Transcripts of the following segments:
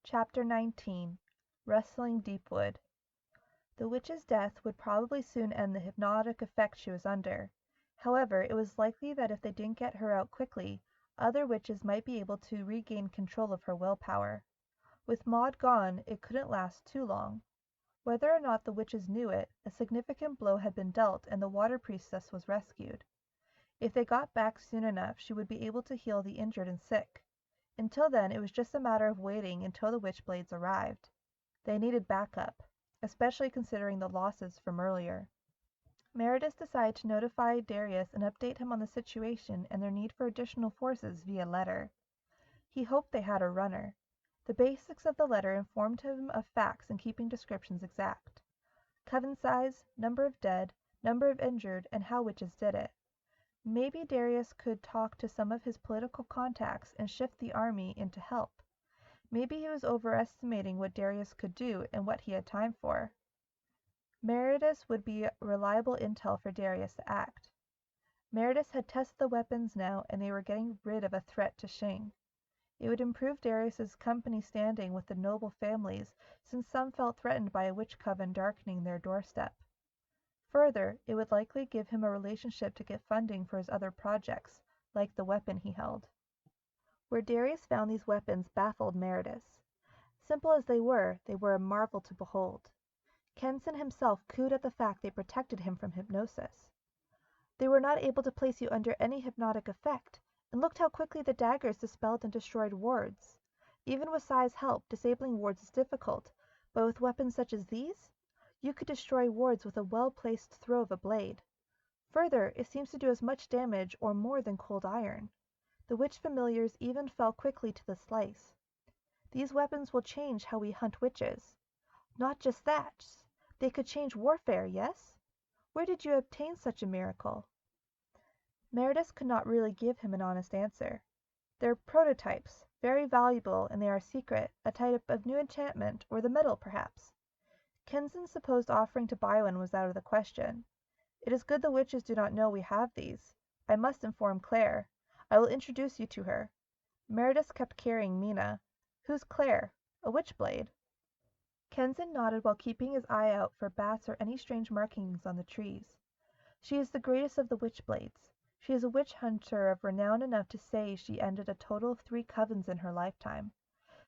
Chapter 19. Rustling Deepwood. The witch's death would probably soon end the hypnotic effect she was under. However, it was likely that if they didn't get her out quickly, other witches might be able to regain control of her willpower. With Maud gone, it couldn't last too long. Whether or not the witches knew it, a significant blow had been dealt and the water priestess was rescued. If they got back soon enough, she would be able to heal the injured and sick. Until then, it was just a matter of waiting until the witchblades arrived. They needed backup, especially considering the losses from earlier. Meredith decided to notify Darius and update him on the situation and their need for additional forces via letter. He hoped they had a runner. The basics of the letter informed him of facts and keeping descriptions exact. Coven size, number of dead, number of injured, and how witches did it. Maybe Darius could talk to some of his political contacts and shift the army in to help. Maybe he was overestimating what Darius could do and what he had time for. Meredith would be reliable intel for Darius to act. Meredith had tested the weapons now and they were getting rid of a threat to Shing. It would improve Darius's company standing with the noble families, since some felt threatened by a witch coven darkening their doorstep. Further, it would likely give him a relationship to get funding for his other projects, like the weapon he held. Where Darius found these weapons baffled Meredith. Simple as they were a marvel to behold. Kenson himself cooed at the fact they protected him from hypnosis. They were not able to place you under any hypnotic effect, and looked how quickly the daggers dispelled and destroyed wards. Even with Sai's help, disabling wards is difficult, but with weapons such as these, you could destroy wards with a well-placed throw of a blade. Further, it seems to do as much damage or more than cold iron. The witch familiars even fell quickly to the slice. These weapons will change how we hunt witches. Not just that, they could change warfare, yes? Where did you obtain such a miracle? Meredith could not really give him an honest answer. They're prototypes, very valuable, and they are secret, a type of new enchantment, or the metal, perhaps. Kenson supposed offering to buy one was out of the question. It is good the witches do not know we have these. I must inform Claire. I will introduce you to her. Meredith kept carrying Mina. Who's Claire? A witchblade. Kenson nodded while keeping his eye out for bats or any strange markings on the trees. She is the greatest of the witchblades. She is a witch hunter of renown enough to say she ended a total of 3 covens in her lifetime.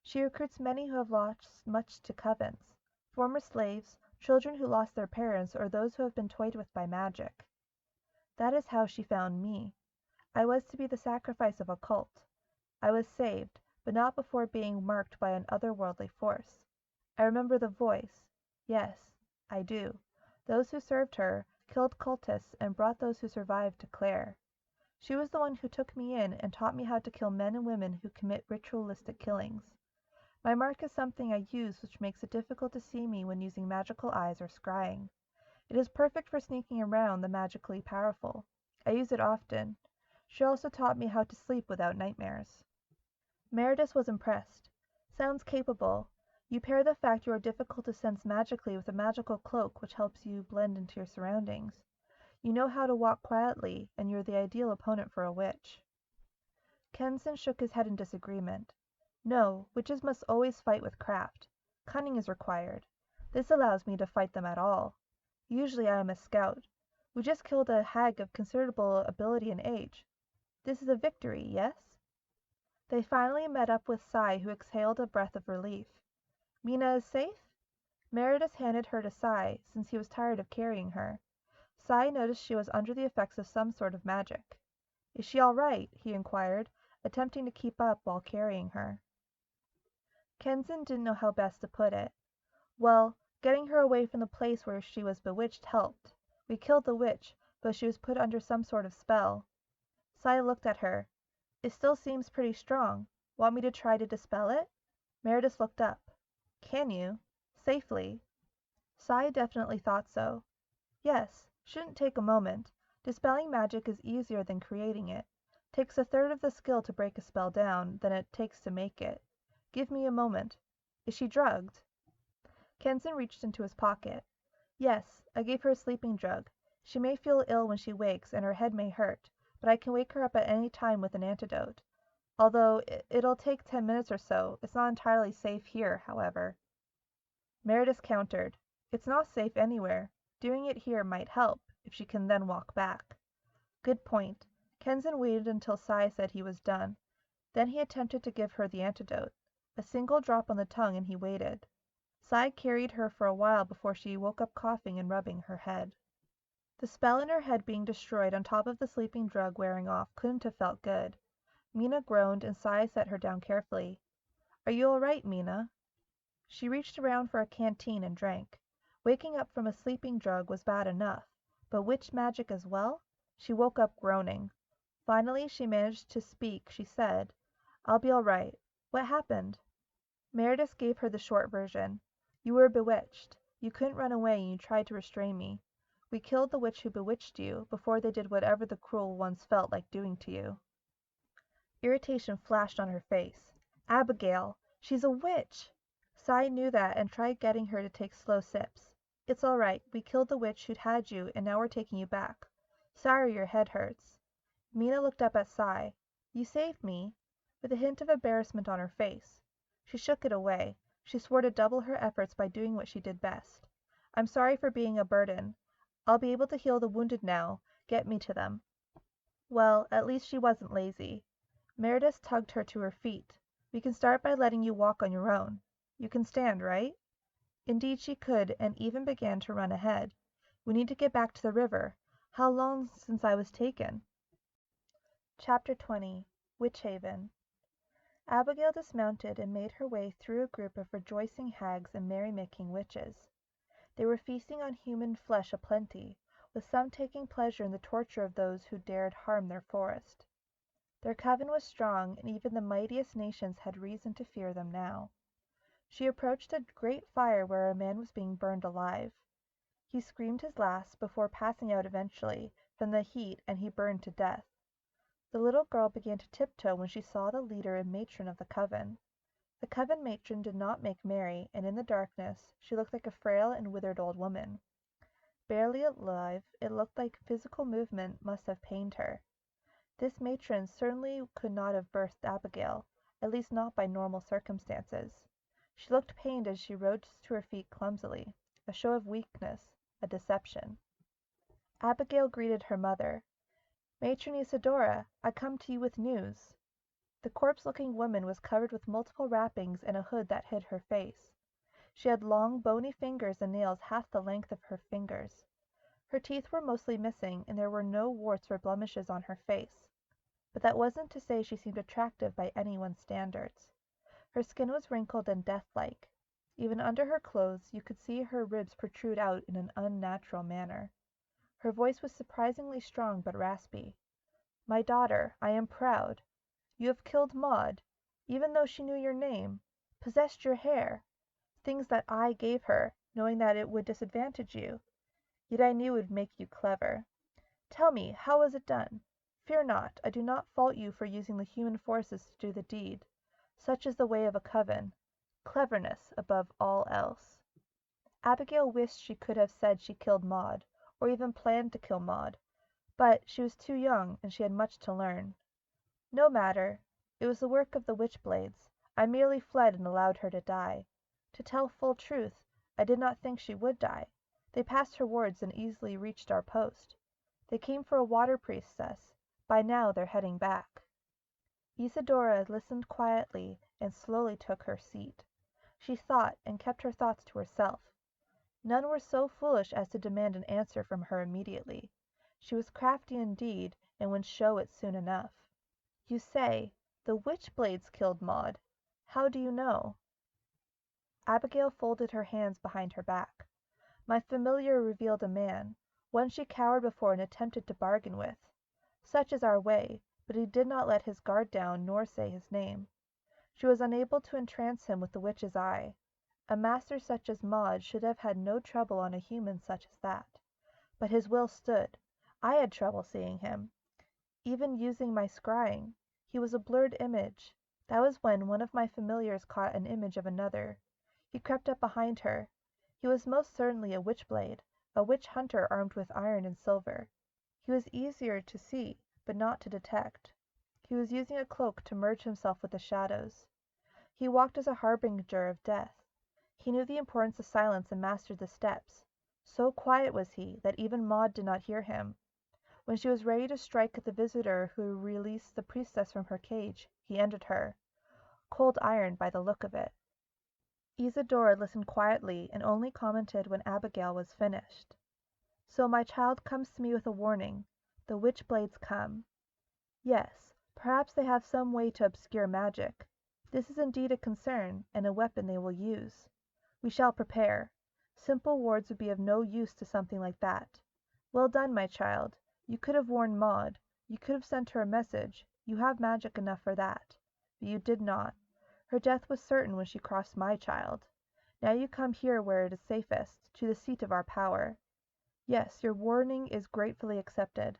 She recruits many who have lost much to covens. Former slaves, children who lost their parents, or those who have been toyed with by magic. That is how she found me. I was to be the sacrifice of a cult. I was saved, but not before being marked by an otherworldly force. I remember the voice. Yes, I do. Those who served her killed cultists and brought those who survived to Claire. She was the one who took me in and taught me how to kill men and women who commit ritualistic killings. My mark is something I use which makes it difficult to see me when using magical eyes or scrying. It is perfect for sneaking around the magically powerful. I use it often. She also taught me how to sleep without nightmares. Meredith was impressed. Sounds capable. You pair the fact you are difficult to sense magically with a magical cloak which helps you blend into your surroundings. You know how to walk quietly, and you're the ideal opponent for a witch. Kenson shook his head in disagreement. No, witches must always fight with craft. Cunning is required. This allows me to fight them at all. Usually I am a scout. We just killed a hag of considerable ability and age. This is a victory, yes? They finally met up with Sai, who exhaled a breath of relief. Mina is safe? Meredith handed her to Sai, since he was tired of carrying her. Sai noticed she was under the effects of some sort of magic. Is she all right? He inquired, attempting to keep up while carrying her. Kenson didn't know how best to put it. Well, getting her away from the place where she was bewitched helped. We killed the witch, but she was put under some sort of spell. Sai looked at her. It still seems pretty strong. Want me to try to dispel it? Meredith looked up. Can you? Safely? Sai definitely thought so. Yes, shouldn't take a moment. Dispelling magic is easier than creating it. Takes 1/3 of the skill to break a spell down than it takes to make it. Give me a moment. Is she drugged? Kenson reached into his pocket. Yes, I gave her a sleeping drug. She may feel ill when she wakes and her head may hurt, but I can wake her up at any time with an antidote. Although it'll take 10 minutes or so. It's not entirely safe here, however. Meredith countered. It's not safe anywhere. Doing it here might help, if she can then walk back. Good point. Kenson waited until Cy said he was done. Then he attempted to give her the antidote. A single drop on the tongue and he waited. Cy carried her for a while before she woke up coughing and rubbing her head. The spell in her head being destroyed on top of the sleeping drug wearing off couldn't have felt good. Mina groaned and Cy set her down carefully. Are you all right, Mina? She reached around for a canteen and drank. Waking up from a sleeping drug was bad enough, but witch magic as well? She woke up groaning. Finally she managed to speak. She said, I'll be all right. What happened? Meredith gave her the short version. You were bewitched. You couldn't run away and you tried to restrain me. We killed the witch who bewitched you before they did whatever the cruel ones felt like doing to you. Irritation flashed on her face. Abigail! She's a witch! Cy knew that and tried getting her to take slow sips. It's all right. We killed the witch who'd had you and now we're taking you back. Sorry your head hurts. Mina looked up at Cy. You saved me, with a hint of embarrassment on her face. She shook it away. She swore to double her efforts by doing what she did best. I'm sorry for being a burden. I'll be able to heal the wounded now. Get me to them. Well, at least she wasn't lazy. Meredith tugged her to her feet. We can start by letting you walk on your own. You can stand, right? Indeed she could, and even began to run ahead. We need to get back to the river. How long since I was taken? Chapter 20. Witch Haven. Abigail dismounted and made her way through a group of rejoicing hags and merry-making witches. They were feasting on human flesh aplenty, with some taking pleasure in the torture of those who dared harm their forest. Their coven was strong, and even the mightiest nations had reason to fear them now. She approached a great fire where a man was being burned alive. He screamed his last before passing out eventually from the heat, and he burned to death. The little girl began to tiptoe when she saw the leader and matron of the coven. The coven matron did not make merry, and in the darkness she looked like a frail and withered old woman. Barely alive, it looked like physical movement must have pained her. This matron certainly could not have birthed Abigail, at least not by normal circumstances. She looked pained as she rose to her feet clumsily, a show of weakness, a deception. Abigail greeted her mother. Matron Isadora, I come to you with news. The corpse-looking woman was covered with multiple wrappings and a hood that hid her face. She had long, bony fingers and nails half the length of her fingers. Her teeth were mostly missing, and there were no warts or blemishes on her face. But that wasn't to say she seemed attractive by anyone's standards. Her skin was wrinkled and death-like. Even under her clothes you could see her ribs protrude out in an unnatural manner. Her voice was surprisingly strong but raspy. My daughter, I am proud. You have killed Maud, even though she knew your name, possessed your hair, things that I gave her, knowing that it would disadvantage you. Yet I knew it would make you clever. Tell me, how was it done? Fear not, I do not fault you for using the human forces to do the deed. Such is the way of a coven. Cleverness above all else. Abigail wished she could have said she killed Maud, or even planned to kill Maud, but she was too young and she had much to learn. No matter. It was the work of the witch-blades. I merely fled and allowed her to die. To tell full truth, I did not think she would die. They passed her wards and easily reached our post. They came for a water priestess. By now they're heading back. Isadora listened quietly and slowly took her seat. She thought and kept her thoughts to herself. None were so foolish as to demand an answer from her immediately. She was crafty indeed, and would show it soon enough. You say, the witch-blades killed Maud. How do you know? Abigail folded her hands behind her back. My familiar revealed a man, one she cowered before and attempted to bargain with. Such is our way, but he did not let his guard down nor say his name. She was unable to entrance him with the witch's eye. A master such as Maud should have had no trouble on a human such as that. But his will stood. I had trouble seeing him. Even using my scrying, he was a blurred image. That was when one of my familiars caught an image of another. He crept up behind her. He was most certainly a witch-blade, a witch-hunter armed with iron and silver. He was easier to see, but not to detect. He was using a cloak to merge himself with the shadows. He walked as a harbinger of death. He knew the importance of silence and mastered the steps. So quiet was he that even Maud did not hear him. When she was ready to strike at the visitor who released the priestess from her cage, he ended her. Cold iron by the look of it. Isadora listened quietly and only commented when Abigail was finished. So my child comes to me with a warning. The witch-blades come. Yes, perhaps they have some way to obscure magic. This is indeed a concern, and a weapon they will use. We shall prepare. Simple wards would be of no use to something like that. Well done, my child. You could have warned Maud. You could have sent her a message. You have magic enough for that. But you did not. Her death was certain when she crossed my child. Now you come here where it is safest, to the seat of our power. Yes, your warning is gratefully accepted.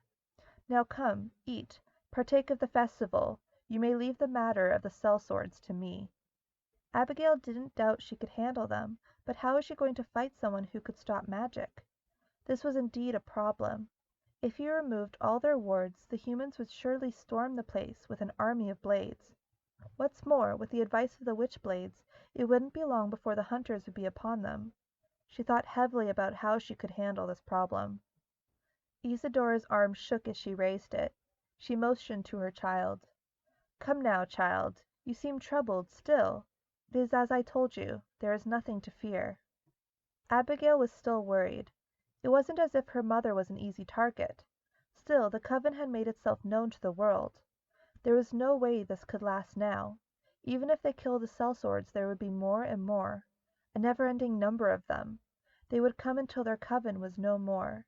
Now come, eat, partake of the festival. You may leave the matter of the sellswords to me. Abigail didn't doubt she could handle them, but how was she going to fight someone who could stop magic? This was indeed a problem. If you removed all their wards, the humans would surely storm the place with an army of blades. What's more, with the advice of the witch-blades, it wouldn't be long before the hunters would be upon them. She thought heavily about how she could handle this problem. Isadora's arm shook as she raised it. She motioned to her child. Come now, child. You seem troubled still. It is as I told you. There is nothing to fear. Abigail was still worried. It wasn't as if her mother was an easy target. Still, the coven had made itself known to the world. There was no way this could last now. Even if they killed the sellswords, there would be more and more. A never-ending number of them. They would come until their coven was no more.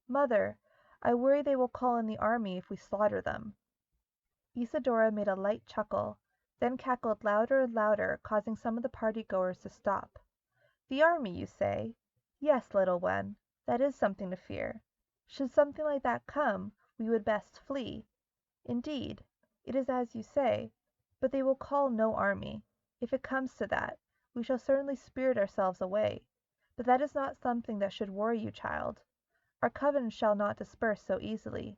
Mother, I worry they will call in the army if we slaughter them. Isadora made a light chuckle, then cackled louder and louder, causing some of the party-goers to stop. The army, you say? Yes, little one, that is something to fear. Should something like that come, we would best flee. Indeed, it is as you say, but they will call no army. If it comes to that, we shall certainly spirit ourselves away. But that is not something that should worry you, child. Our coven shall not disperse so easily.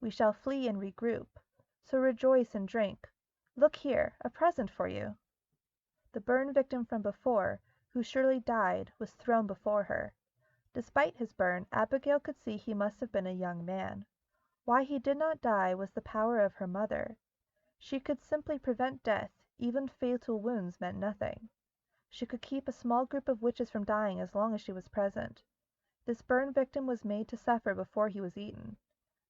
We shall flee and regroup. So rejoice and drink. Look here, a present for you. The burn victim from before, who surely died, was thrown before her. Despite his burn, Abigail could see he must have been a young man. Why he did not die was the power of her mother. She could simply prevent death, even fatal wounds meant nothing. She could keep a small group of witches from dying as long as she was present. This burn victim was made to suffer before he was eaten.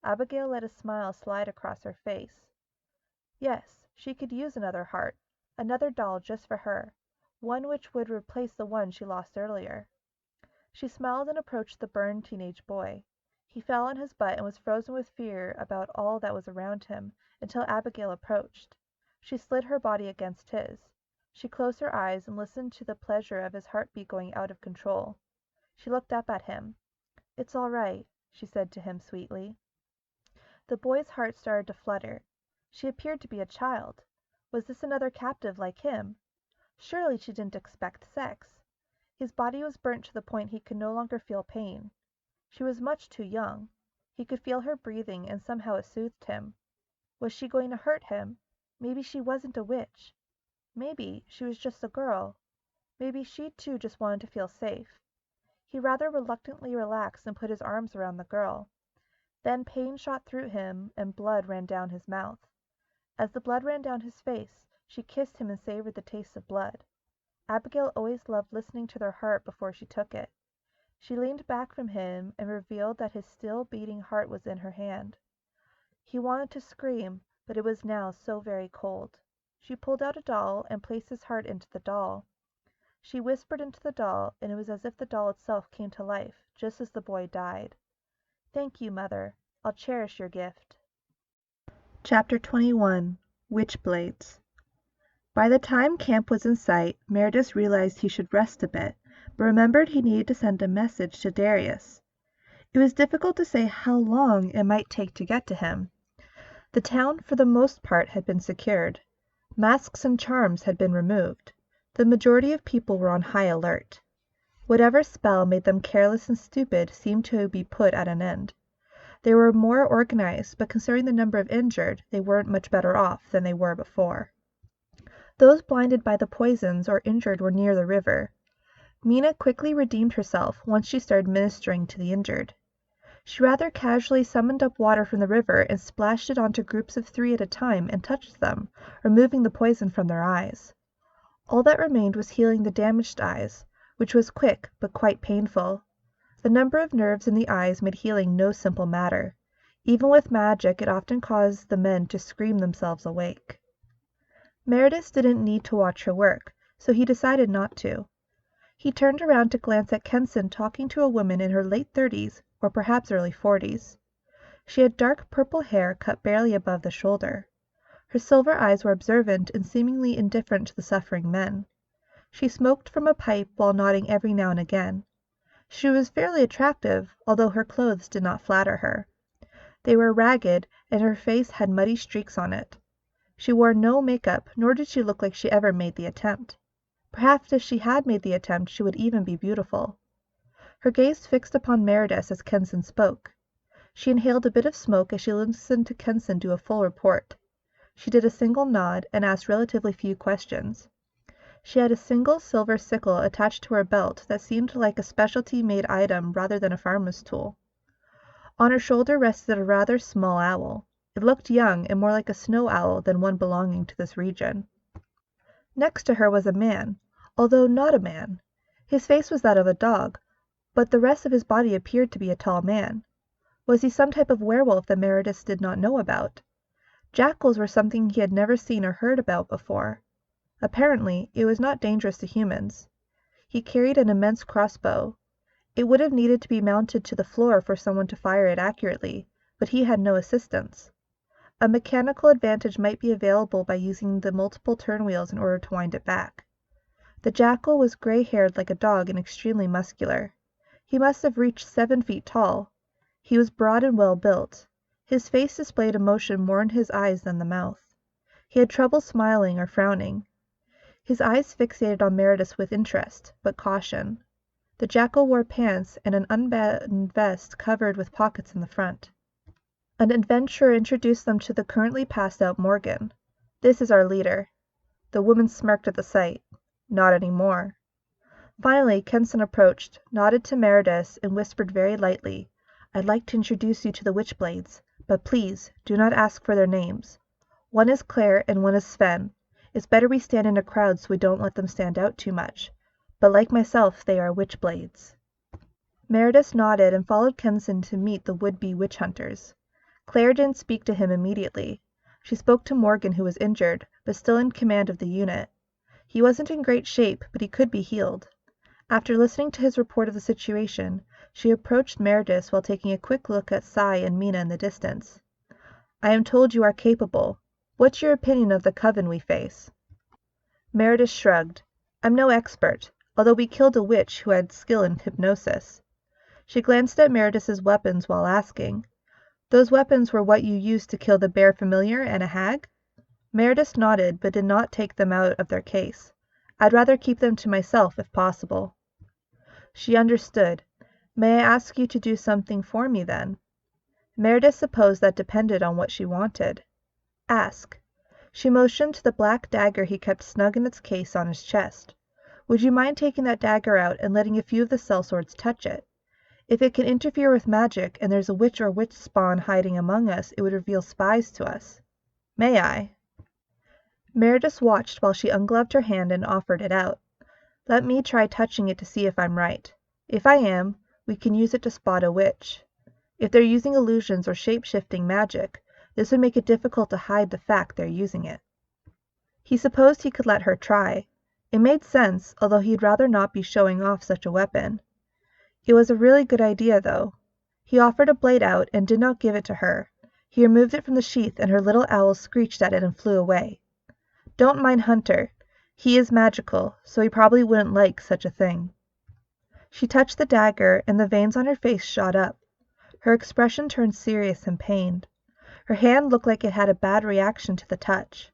Abigail let a smile slide across her face. Yes, she could use another heart, another doll just for her, one which would replace the one she lost earlier. She smiled and approached the burned teenage boy. He fell on his butt and was frozen with fear about all that was around him until Abigail approached. She slid her body against his. She closed her eyes and listened to the pleasure of his heartbeat going out of control. She looked up at him. It's all right, she said to him sweetly. The boy's heart started to flutter. She appeared to be a child. Was this another captive like him? Surely she didn't expect sex. His body was burnt to the point he could no longer feel pain. She was much too young. He could feel her breathing, and somehow it soothed him. Was she going to hurt him? Maybe she wasn't a witch. Maybe she was just a girl. Maybe she too just wanted to feel safe. He rather reluctantly relaxed and put his arms around the girl. Then pain shot through him, and blood ran down his mouth. As the blood ran down his face, she kissed him and savored the taste of blood. Abigail always loved listening to their heart before she took it. She leaned back from him and revealed that his still beating heart was in her hand. He wanted to scream, but it was now so very cold. She pulled out a doll and placed his heart into the doll. She whispered into the doll, and it was as if the doll itself came to life, just as the boy died. Thank you, Mother. I'll cherish your gift. Chapter 21. Witchblades. By the time camp was in sight, Meredith realized he should rest a bit, but remembered he needed to send a message to Darius. It was difficult to say how long it might take to get to him. The town, for the most part, had been secured. Masks and charms had been removed. The majority of people were on high alert. Whatever spell made them careless and stupid seemed to be put at an end. They were more organized, but considering the number of injured, they weren't much better off than they were before. Those blinded by the poisons or injured were near the river. Mina quickly redeemed herself once she started ministering to the injured. She rather casually summoned up water from the river and splashed it onto groups of 3 at a time and touched them, removing the poison from their eyes. All that remained was healing the damaged eyes, which was quick but quite painful. The number of nerves in the eyes made healing no simple matter. Even with magic, it often caused the men to scream themselves awake. Meredith didn't need to watch her work, so he decided not to. He turned around to glance at Kenson talking to a woman in her late 30s, or perhaps early 40s. She had dark purple hair cut barely above the shoulder. Her silver eyes were observant and seemingly indifferent to the suffering men. She smoked from a pipe while nodding every now and again. She was fairly attractive, although her clothes did not flatter her. They were ragged, and her face had muddy streaks on it. She wore no makeup, nor did she look like she ever made the attempt. Perhaps if she had made the attempt, she would even be beautiful. Her gaze fixed upon Meredith as Kenson spoke. She inhaled a bit of smoke as she listened to Kenson do a full report. She did a single nod and asked relatively few questions. She had a single silver sickle attached to her belt that seemed like a specialty-made item rather than a farmer's tool. On her shoulder rested a rather small owl. It looked young and more like a snow owl than one belonging to this region. Next to her was a man, although not a man. His face was that of a dog, but the rest of his body appeared to be a tall man. Was he some type of werewolf that Meredith did not know about? Jackals were something he had never seen or heard about before. Apparently, it was not dangerous to humans. He carried an immense crossbow. It would have needed to be mounted to the floor for someone to fire it accurately, but he had no assistance. A mechanical advantage might be available by using the multiple turnwheels in order to wind it back. The jackal was gray-haired like a dog and extremely muscular. He must have reached 7 feet tall. He was broad and well built. His face displayed emotion more in his eyes than the mouth. He had trouble smiling or frowning. His eyes fixated on Meredith with interest, but caution. The jackal wore pants and an unbuttoned vest covered with pockets in the front. An adventurer introduced them to the currently passed out Morgan. "This is our leader." The woman smirked at the sight. "Not any more." Finally, Kenson approached, nodded to Meredith, and whispered very lightly, "I'd like to introduce you to the Witchblades, but please, do not ask for their names. One is Claire and one is Sven. It's better we stand in a crowd so we don't let them stand out too much. But like myself, they are Witchblades." Meredith nodded and followed Kenson to meet the would-be witch hunters. Claire didn't speak to him immediately. She spoke to Morgan, who was injured, but still in command of the unit. He wasn't in great shape, but he could be healed. After listening to his report of the situation, she approached Meredith while taking a quick look at Sai and Mina in the distance. "I am told you are capable. What's your opinion of the coven we face?" Meredith shrugged. "I'm no expert, although we killed a witch who had skill in hypnosis." She glanced at Meredith's weapons while asking, "Those weapons were what you used to kill the bear familiar and a hag?" Meredith nodded, but did not take them out of their case. "I'd rather keep them to myself, if possible." She understood. "May I ask you to do something for me, then?" Meredith supposed that depended on what she wanted. "Ask." She motioned to the black dagger he kept snug in its case on his chest. "Would you mind taking that dagger out and letting a few of the sellswords touch it? If it can interfere with magic and there's a witch or witch spawn hiding among us, it would reveal spies to us." "May I?" Meredith watched while she ungloved her hand and offered it out. "Let me try touching it to see if I'm right. If I am, we can use it to spot a witch. If they're using illusions or shape-shifting magic, this would make it difficult to hide the fact they're using it." He supposed he could let her try. It made sense, although he'd rather not be showing off such a weapon. It was a really good idea, though. He offered a blade out and did not give it to her. He removed it from the sheath and her little owl screeched at it and flew away. "Don't mind Hunter. He is magical, so he probably wouldn't like such a thing." She touched the dagger and the veins on her face shot up. Her expression turned serious and pained. Her hand looked like it had a bad reaction to the touch.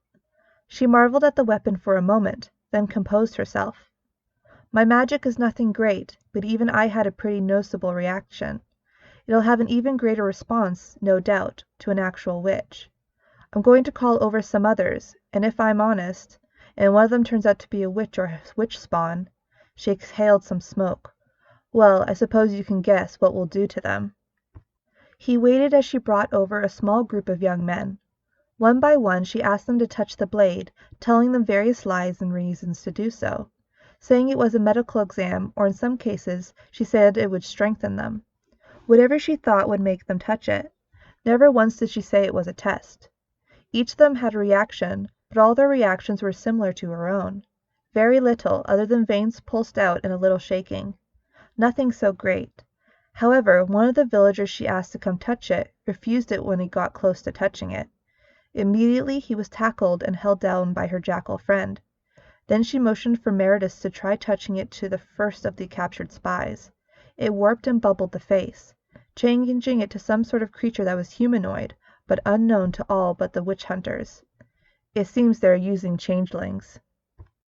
She marveled at the weapon for a moment, then composed herself. "My magic is nothing great, but even I had a pretty noticeable reaction. It'll have an even greater response, no doubt, to an actual witch. I'm going to call over some others, and if I'm honest, and one of them turns out to be a witch or witch spawn," she exhaled some smoke, "well, I suppose you can guess what we'll do to them." He waited as she brought over a small group of young men. One by one she asked them to touch the blade, telling them various lies and reasons to do so, saying it was a medical exam, or in some cases she said it would strengthen them. Whatever she thought would make them touch it. Never once did she say it was a test. Each of them had a reaction, but all their reactions were similar to her own. Very little, other than veins pulsed out and a little shaking. Nothing so great. However, one of the villagers she asked to come touch it refused it when he got close to touching it. Immediately he was tackled and held down by her jackal friend. Then she motioned for Meredith to try touching it to the first of the captured spies. It warped and bubbled the face, changing it to some sort of creature that was humanoid, but unknown to all but the witch hunters. "It seems they're using changelings,"